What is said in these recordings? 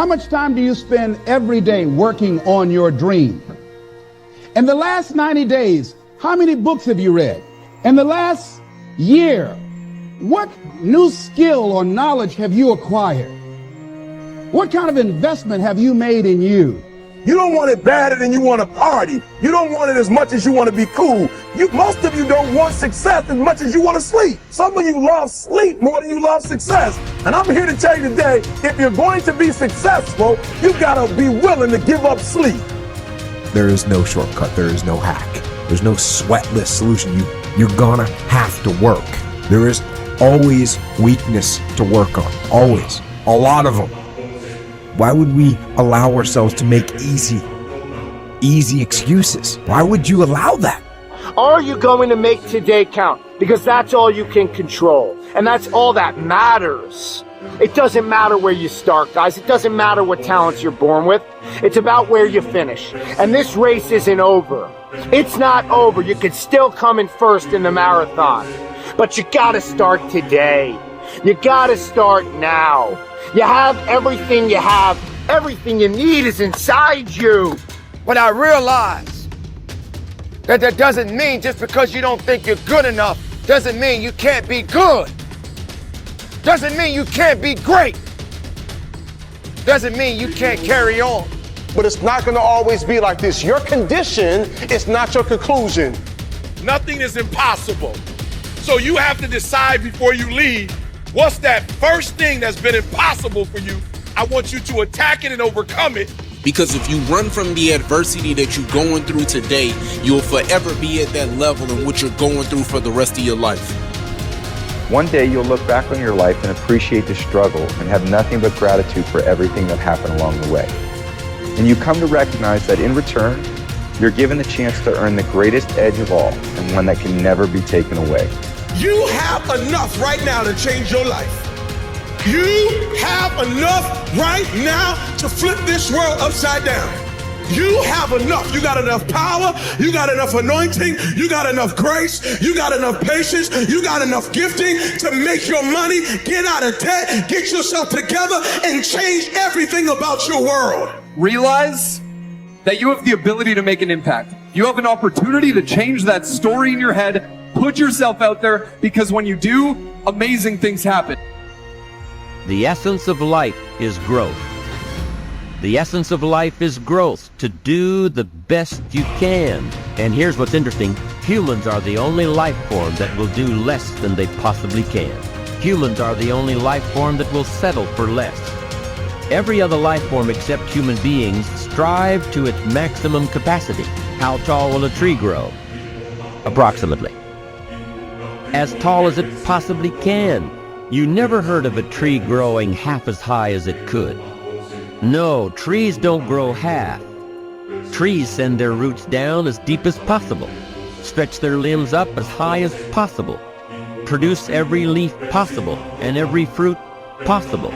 How much time do you spend every day working on your dream? In the last 90 days, how many books have you read? In the last year, what new skill or knowledge have you acquired? What kind of investment have you made in you? You don't want it badder than you want to party. You don't want it as much as you want to be cool. Most of you don't want success as much as you want to sleep. Some of you love sleep more than you love success. And I'm here to tell you today, if you're going to be successful, you got to be willing to give up sleep. There is no shortcut. There is no hack. There's no sweatless solution. You're gonna have to work. There is always weakness to work on. Always. A lot of them. Why would we allow ourselves to make easy excuses? Why would you allow that? Are you going to make today count? Because that's all you can control. And that's all that matters. It doesn't matter where you start, guys. It doesn't matter what talents you're born with. It's about where you finish. And this race isn't over. It's not over. You could still come in first in the marathon. But you gotta start today. You gotta start now. You have everything you have. Everything you need is inside you. But I realize that doesn't mean just because you don't think you're good enough, doesn't mean you can't be good. Doesn't mean you can't be great. Doesn't mean you can't carry on. But it's not going to always be like this. Your condition is not your conclusion. Nothing is impossible. So you have to decide before you leave, what's that first thing that's been impossible for you? I want you to attack it and overcome it. Because if you run from the adversity that you're going through today, you'll forever be at that level in which you're going through for the rest of your life. One day you'll look back on your life and appreciate the struggle and have nothing but gratitude for everything that happened along the way. And you come to recognize that in return, you're given the chance to earn the greatest edge of all, and one that can never be taken away. You have enough right now to change your life. You have enough right now to flip this world upside down. You have enough. You got enough power. You got enough anointing. You got enough grace. You got enough patience. You got enough gifting to make your money, get out of debt, get yourself together, and change everything about your world. Realize that you have the ability to make an impact. You have an opportunity to change that story in your head. Put yourself out there, because when you do, amazing things happen. The essence of life is growth. The essence of life is growth, to do the best you can. And here's what's interesting. Humans are the only life form that will do less than they possibly can. Humans are the only life form that will settle for less. Every other life form except human beings strive to its maximum capacity. How tall will a tree grow? Approximately. As tall as it possibly can. You never heard of a tree growing half as high as it could. No, trees don't grow half. Trees send their roots down as deep as possible, stretch their limbs up as high as possible, produce every leaf possible and every fruit possible.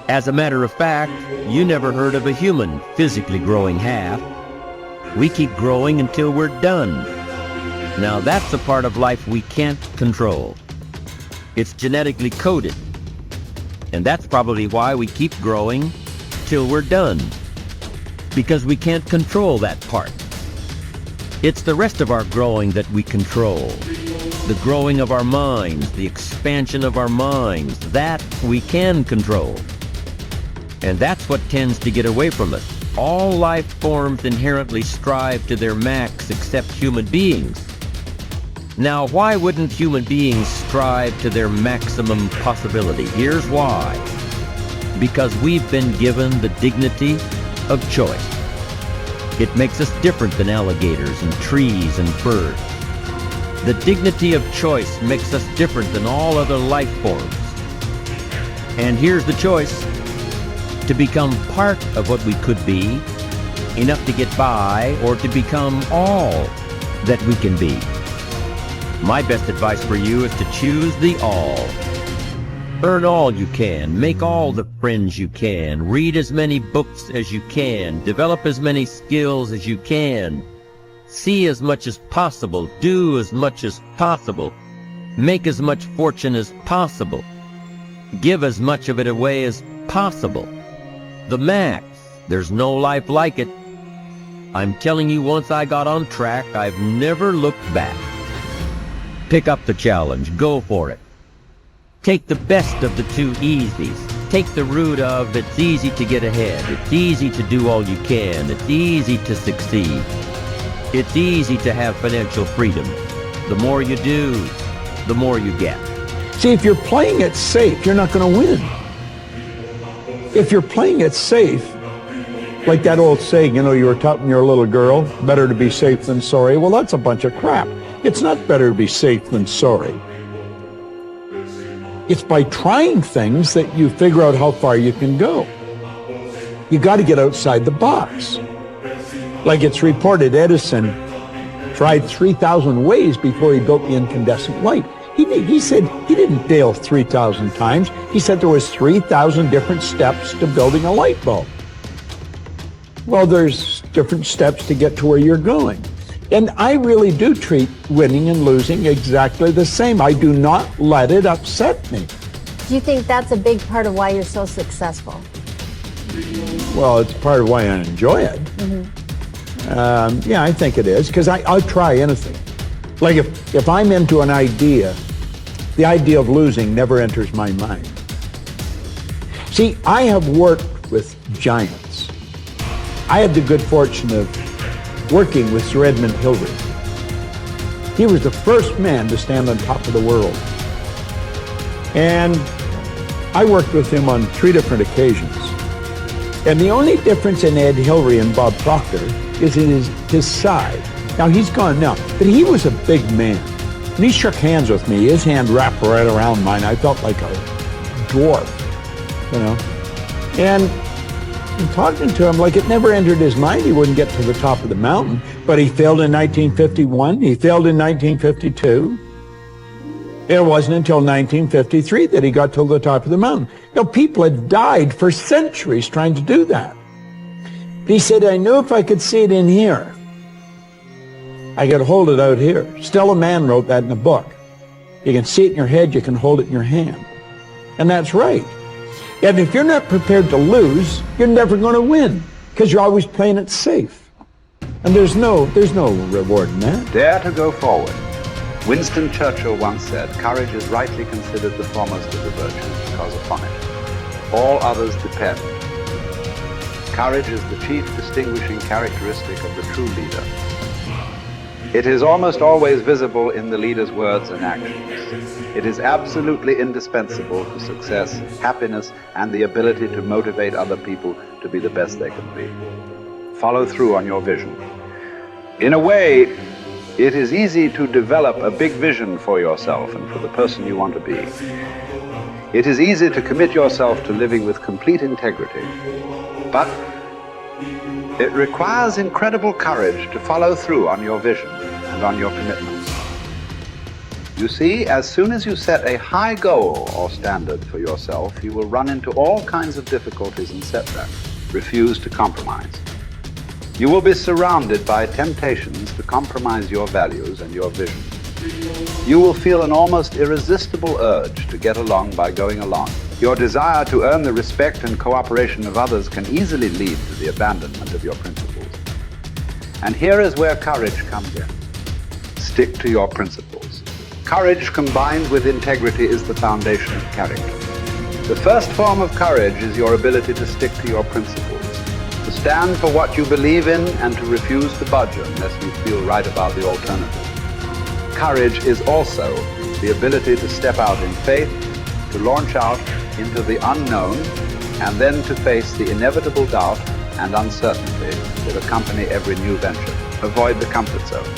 As a matter of fact, you never heard of a human physically growing half. We keep growing until we're done. Now that's a part of life we can't control. It's genetically coded. And that's probably why we keep growing till we're done. Because we can't control that part. It's the rest of our growing that we control. The growing of our minds, the expansion of our minds, that we can control. And that's what tends to get away from us. All life forms inherently strive to their max except human beings. Now, why wouldn't human beings strive to their maximum possibility? Here's why. Because we've been given the dignity of choice. It makes us different than alligators and trees and birds. The dignity of choice makes us different than all other life forms. And here's the choice: to become part of what we could be, enough to get by, or to become all that we can be. My best advice for you is to choose the all. Earn all you can, make all the friends you can, read as many books as you can, develop as many skills as you can, see as much as possible, do as much as possible, make as much fortune as possible, give as much of it away as possible. The max. There's no life like it. I'm telling you, once I got on track, I've never looked back. Pick up the challenge. Go for it. Take the best of the two easies. Take the route of it's easy to get ahead. It's easy to do all you can. It's easy to succeed. It's easy to have financial freedom. The more you do, the more you get. See, if you're playing it safe, you're not going to win. If you're playing it safe, like that old saying, you were taught when you're a little girl, better to be safe than sorry. Well, that's a bunch of crap. It's not better to be safe than sorry. It's by trying things that you figure out how far you can go. You got to get outside the box. Like it's reported, Edison tried 3,000 ways before he built the incandescent light. He said he didn't fail 3,000 times. He said there was 3,000 different steps to building a light bulb. Well, there's different steps to get to where you're going. And I really do treat winning and losing exactly the same. I do not let it upset me. Do you think that's a big part of why you're so successful? Well, it's part of why I enjoy it. Yeah, I think it is, because I'll try anything. Like if I'm into an idea, the idea of losing never enters my mind. See, I have worked with giants. I had the good fortune of working with Sir Edmund Hillary. He was the first man to stand on top of the world. And I worked with him on 3 different occasions. And the only difference in Ed Hillary and Bob Proctor is in his side. Now, he's gone now, but he was a big man. And he shook hands with me. His hand wrapped right around mine. I felt like a dwarf, And talking to him, like it never entered his mind he wouldn't get to the top of the mountain. But he failed in 1951. He failed in 1952. It wasn't until 1953 that he got to the top of the mountain. People had died for centuries trying to do that. But he said, I knew if I could see it in here, I could hold it out here. Stella Mann wrote that in a book. You can see it in your head, you can hold it in your hand. And that's right. And if you're not prepared to lose, you're never going to win, because you're always playing it safe. And there's no reward in that. Dare to go forward. Winston Churchill once said, courage is rightly considered the foremost of the virtues because upon it all others depend. Courage is the chief distinguishing characteristic of the true leader. It is almost always visible in the leader's words and actions. It is absolutely indispensable to success, happiness, and the ability to motivate other people to be the best they can be. Follow through on your vision. In a way, it is easy to develop a big vision for yourself and for the person you want to be. It is easy to commit yourself to living with complete integrity. But it requires incredible courage to follow through on your vision and on your commitments. You see, as soon as you set a high goal or standard for yourself, you will run into all kinds of difficulties and setbacks. Refuse to compromise. You will be surrounded by temptations to compromise your values and your vision. You will feel an almost irresistible urge to get along by going along. Your desire to earn the respect and cooperation of others can easily lead to the abandonment of your principles. And here is where courage comes in. Stick to your principles. Courage combined with integrity is the foundation of character. The first form of courage is your ability to stick to your principles, to stand for what you believe in and to refuse to budge unless you feel right about the alternative. Courage is also the ability to step out in faith, to launch out into the unknown, and then to face the inevitable doubt and uncertainty that accompany every new venture. Avoid the comfort zone.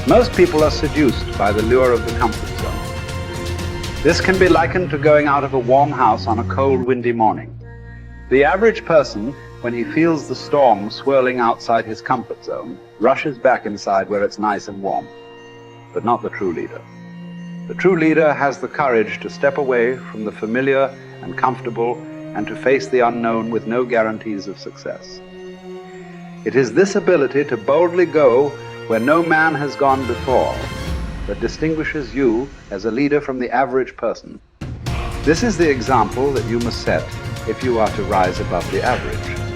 Most people are seduced by the lure of the comfort zone. This can be likened to going out of a warm house on a cold, windy morning. The average person, when he feels the storm swirling outside his comfort zone, rushes back inside where it's nice and warm. But not the true leader. The true leader has the courage to step away from the familiar and comfortable and to face the unknown with no guarantees of success. It is this ability to boldly go where no man has gone before that distinguishes you as a leader from the average person. This is the example that you must set if you are to rise above the average.